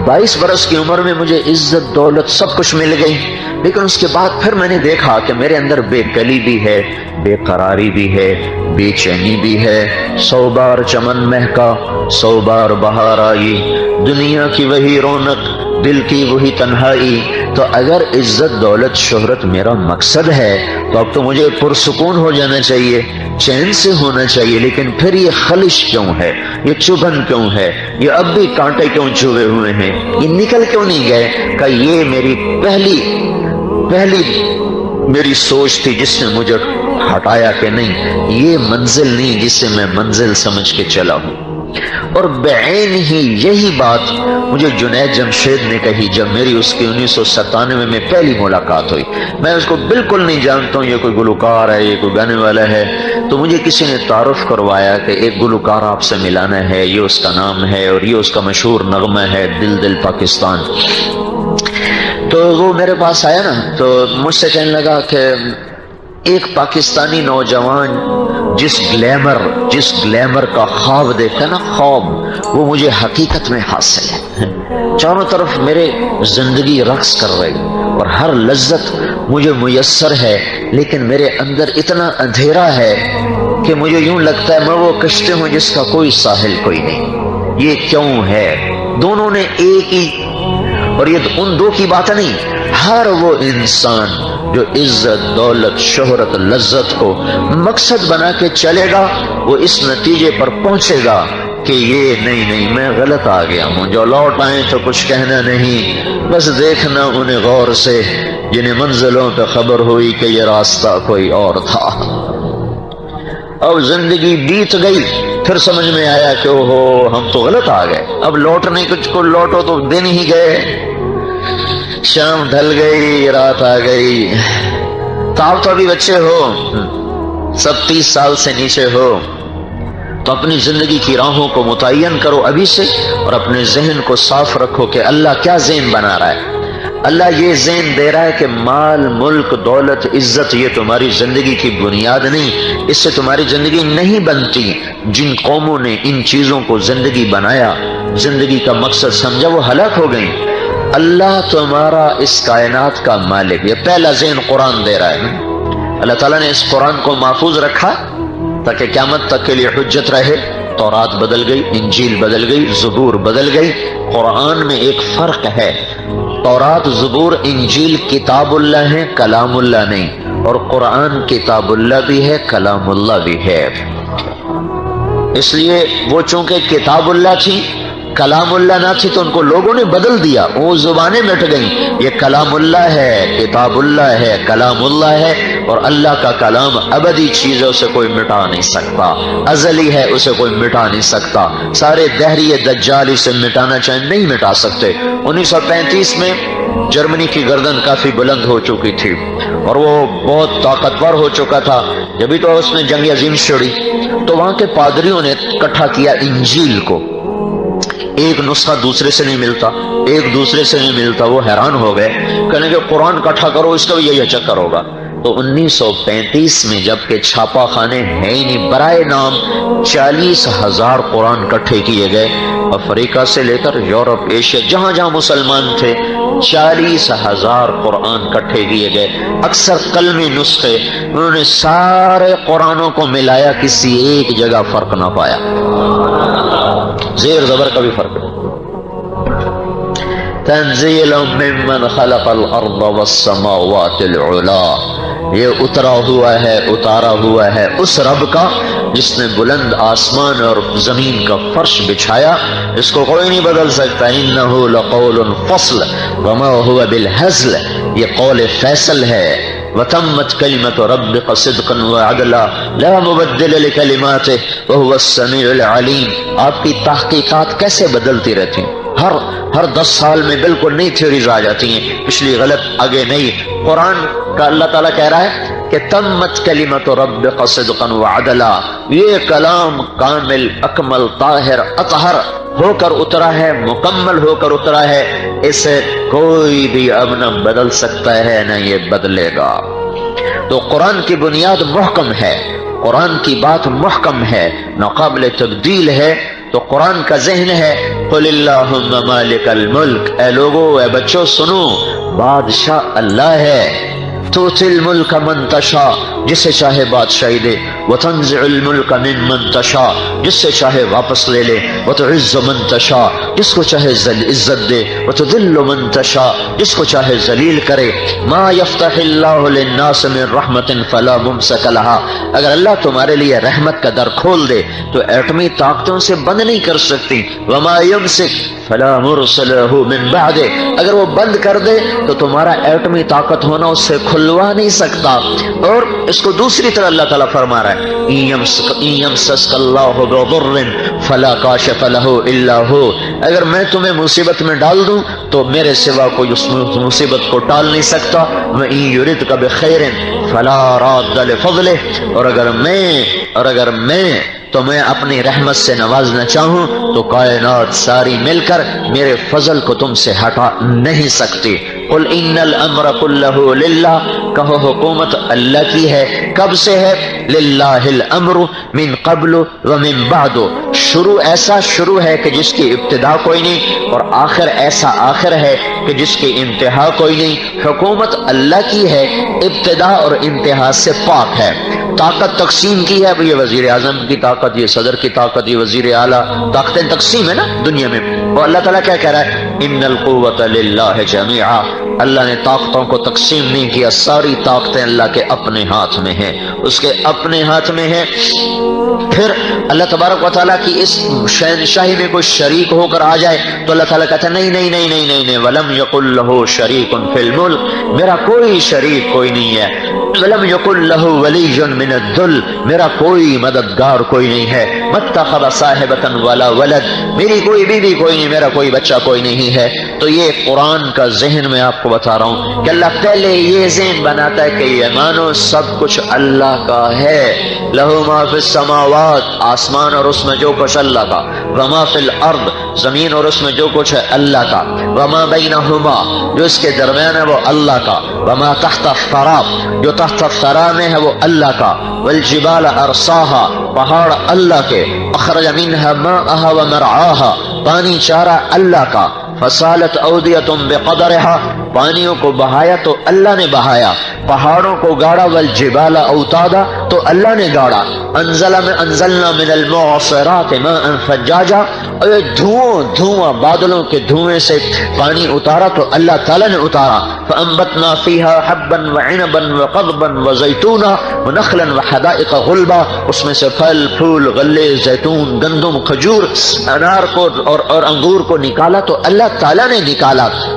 22 برس کی عمر میں مجھے عزت دولت سب کچھ مل گئی، لیکن اس کے بعد پھر میں نے دیکھا کہ میرے اندر بے کلی بھی ہے، بے قراری بھی ہے، بے چینی بھی ہے۔ 100 بار چمن مہکا، 100 بار بہار آئی، دنیا کی وہی رونق، دل کی وہی تنہائی۔ تو اگر عزت دولت شہرت میرا مقصد ہے تو اب تو مجھے پرسکون ہو جانا چاہیے، چین سے ہونا چاہیے، لیکن پھر یہ خلش کیوں ہے، یہ چبھن کیوں ہے، یہ اب بھی کانٹے کیوں چبھے ہوئے ہیں، یہ نکل کیوں نہیں گئے؟ کہ یہ میری پہلی میری سوچ تھی جس نے مجھے ہٹایا کہ نہیں یہ منزل نہیں جسے میں منزل سمجھ کے چلا ہوں۔ اور بعین ہی یہی بات مجھے جنید جمشید نے کہی جب میری اس کی 1997 میں پہلی ملاقات ہوئی۔ میں اس کو بالکل نہیں جانتا ہوں، یہ کوئی گلوکار ہے، یہ کوئی گانے والا ہے، تو مجھے کسی نے تعارف کروایا کہ ایک گلوکار آپ سے ملانا ہے، یہ اس کا نام ہے اور یہ اس کا مشہور نغمہ ہے دل دل پاکستان۔ تو وہ میرے پاس آیا نا تو مجھ سے کہنے لگا کہ ایک پاکستانی نوجوان جس گلیمر کا خواب دیکھا نا، خواب وہ مجھے حقیقت میں حاصل ہے۔ چاروں طرف میرے زندگی رقص کر رہی اور ہر لذت مجھے میسر ہے، لیکن میرے اندر اتنا اندھیرا ہے کہ مجھے یوں لگتا ہے میں وہ کشتی ہوں جس کا کوئی ساحل کوئی نہیں۔ یہ کیوں ہے؟ دونوں نے ایک ہی، اور یہ ان دو کی بات نہیں، ہر وہ انسان جو عزت دولت شہرت لذت کو مقصد بنا کے چلے گا وہ اس نتیجے پر پہنچے گا کہ یہ نہیں میں غلط آ گیا ہوں، جو لوٹ آئیں تو کچھ کہنا نہیں، بس دیکھنا انہیں غور سے جنہیں منزلوں پہ خبر ہوئی کہ یہ راستہ کوئی اور تھا۔ اب زندگی بیت گئی، پھر سمجھ میں آیا کہ اوہو ہم تو غلط آ گئے، اب لوٹنے کچھ کو لوٹو تو دن ہی گئے، شام ڈھل گئی، رات آ گئی۔ تو آپ تو ابھی بچے ہو، سب 30 سال سے نیچے ہو، تو اپنی زندگی کی راہوں کو متعین کرو ابھی سے، اور اپنے ذہن کو صاف رکھو کہ اللہ کیا ذہن بنا رہا ہے۔ اللہ یہ ذہن دے رہا ہے کہ مال ملک دولت عزت یہ تمہاری زندگی کی بنیاد نہیں، اس سے تمہاری زندگی نہیں بنتی۔ جن قوموں نے ان چیزوں کو زندگی بنایا، زندگی کا مقصد سمجھا، وہ ہلاک ہو گئیں۔ اللہ تمہارا اس کائنات کا مالک، یہ پہلا ذہن قرآن دے رہا ہے۔ اللہ تعالیٰ نے اس قرآن کو محفوظ رکھا تاکہ قیامت تک کے لیے حجت رہے۔ تورات بدل گئی، انجیل بدل گئی، زبور بدل گئی، قرآن میں ایک فرق ہے۔ تورات زبور انجیل کتاب اللہ ہے، کلام اللہ نہیں، اور قرآن کتاب اللہ بھی ہے، کلام اللہ بھی ہے۔ اس لیے وہ چونکہ کتاب اللہ تھی کلام اللہ نہ تھی تو ان کو لوگوں نے بدل دیا، وہ زبانیں مٹ گئیں۔ یہ کلام اللہ ہے، کتاب اللہ ہے، کلام اللہ ہے، اور اللہ کا کلام ابدی چیز ہے، اسے کوئی مٹا نہیں سکتا، ازلی ہے، اسے کوئی مٹا نہیں سکتا۔ سارے دہری دجال اسے مٹانا چاہیں نہیں مٹا سکتے۔ 1935 میں جرمنی کی گردن کافی بلند ہو چکی تھی اور وہ بہت طاقتور ہو چکا تھا، جبھی تو اس نے جنگ عظیم چھڑی تو وہاں کے پادریوں نے اکٹھا کیا انجیل کو۔ ایک نسخہ دوسرے سے نہیں ملتا، ایک دوسرے سے نہیں ملتا، وہ حیران ہو گئے، کہنے کہ قرآن اکٹھا کرو، اس کا بھی یہی چکر ہوگا۔ تو 1935 میں جب کہ چھاپا خانے ہیں ہی نہیں، برائے نام 40,000 قرآن اکٹھے کیے گئے، افریقہ سے لے کر یورپ، ایشیا، جہاں جہاں مسلمان تھے 40,000 قرآن اکٹھے کیے گئے، اکثر قلمی نسخے، انہوں نے سارے قرآنوں کو ملایا، کسی ایک جگہ فرق نہ پایا، زیر زبر کا بھی فرق نہیں۔ تنزیل ممن خلق الارض والسماوات العلا، یہ اترا ہوا ہے اس رب کا جس نے بلند آسمان اور زمین کا فرش بچھایا، اس کو کوئی نہیں بدل سکتا۔ انہ لقول فصل وما هو بالہزل، یہ قول فیصل ہے۔ وتمت کلمۃ ربک صدقا وعدلا لا مبدل لکلماتہ وهو السمیع العلیم۔ آپ کی تحقیقات کیسے بدلتی رہتی ہیں، ہر 10 سال میں بالکل نئی تھیوریز آ جاتی ہیں، پچھلی غلط آگے نہیں۔ قرآن کا اللہ تعالیٰ کہہ رہا ہے کہ تمت کلمۃ ربک صدقا وعدلا، یہ کلام کامل، اکمل، طاہر، اطہر ہو کر اترا ہے، مکمل ہو کر اترا ہے، اسے کوئی بھی اب نہ بدل سکتا ہے نہ یہ بدلے گا۔ تو قرآن کی بنیاد محکم ہے، قرآن کی بات محکم ہے، ناقابل تبدیل ہے۔ تو قرآن کا ذہن ہے قل اللہم مالک الملک، اے لوگو، اے بچوں سنو، بادشاہ اللہ ہے، تؤتی الملک من تشاء، جسے چاہے بادشاہی دے، وتنزع الملک ممن تشاء، جس سے چاہے واپس لے لے، وتعز من تشاء، جس کو چاہے عزت دے، وتذل من تشاء، جس کو چاہے ذلیل کرے۔ ما یفتح اللہ للناس من رحمت فلا ممسک لها، اگر اللہ تمہارے لیے رحمت کا در کھول دے تو ایٹمی طاقتوں سے بند نہیں کر سکتی۔ وما یمسک فلا مرسل له من بعدہ، اگر وہ بند کر دے تو تمہارا ایٹمی طاقت ہونا اس سے کھلوا نہیں سکتا۔ اور اس کو دوسری طرح اللہ تعالیٰ فرما رہا ہے ان یمسسک اللہ بضر فلا کاشف له الا هو، اگر میں تمہیں مصیبت میں ڈال دوں تو میرے سوا کوئی اس مصیبت کو ٹال نہیں سکتا۔ وَإِن يُرِدْكَ بِخَيْرٍ فَلَا رَادَّ لِفَضْلِهِ، اور اگر میں تمہیں اپنی رحمت سے نوازنا چاہوں تو کائنات ساری مل کر میرے فضل کو تم سے ہٹا نہیں سکتی۔ قل ان الامر كله للہ، کہو حکومت اللہ کی ہے، کب سے ہے؟ للہ الامر من قبل ومن بعد، ایسا شروع ہے کہ جس کی ابتدا کوئی نہیں، اور آخر ایسا آخر ہے کہ جس کی انتہا کوئی نہیں۔ حکومت اللہ کی ہے، ابتدا اور انتہا سے پاک ہے۔ طاقت تقسیم کی ہے، یہ وزیر اعظم کی طاقت، یہ صدر کی طاقت، یہ وزیر اعلیٰ، طاقتیں تقسیم ہے نا دنیا میں۔ اور اللہ تعالیٰ کیا کہہ رہا ہے؟ ان القوۃ للہ جمیعا، اللہ نے طاقتوں کو تقسیم نہیں کیا، ساری طاقتیں اللہ کے اپنے ہاتھ میں ہیں، اس کے اپنے ہاتھ میں ہے۔ پھر اللہ تبارک و تعالیٰ کی اس شہنشاہی میں کوئی شریک ہو کر آ جائے تو اللہ تعالیٰ کہتا ہے نہیں نہیں نہیں نہیں نہیں نہیں، ولم یکن لہ شریک فی الملک، میرا کوئی شریک کوئی نہیں ہے۔ ولم یکن لہ ولی من الذل، میرا کوئی مددگار کوئی نہیں ہے۔ متخذ صاحبۃ ولا ولد، میری کوئی بیوی کوئی نہیں، میرا کوئی بچہ کوئی نہیں ہے۔ تو یہ قرآن کا ذہن میں آپ کو بتا رہا ہوں کہ اللہ پہلے یہ ذہن بناتا ہے کہ یہ مانو سب کچھ اللہ کا ہے۔ لہو ما فی السماوات، آسمان اور اس میں جو کچھ اللہ کا، وما فی الارض، زمین اور اس میں جو کچھ ہے اللہ کا، وما بینہما، جو اس کے درمیان ہے وہ اللہ کا، وما تحت الثری، جو تحت الثری میں ہے وہ اللہ کا، والجبال ارساہا، پہاڑ اللہ کے، اخرج منہا ماءہا ومرعاہا، پانی چارہ اللہ کا، فسالت اودیۃ بقدرہا، پانیوں کو بہایا تو اللہ نے بہایا، پہاڑوں کو گاڑا، والجبال اوتادا، تو اللہ نے گاڑا، انزلنا من المعصرات ماء ثجاجا، اور دھواں بادلوں کے دھوئیں سے پانی اتارا تو اللہ تعالیٰ نے اتارا، فانبتنا فیہا حبا وعنبا وقضبا وزیتونا ونخلا وحدائق غلبا، اس میں سے پھل پھول، غلے، زیتون، گندم، کھجور، انار کو اور انگور کو نکالا تو اللہ تعالیٰ نے نکالا۔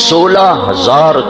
16,000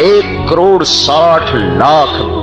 1,60,00,000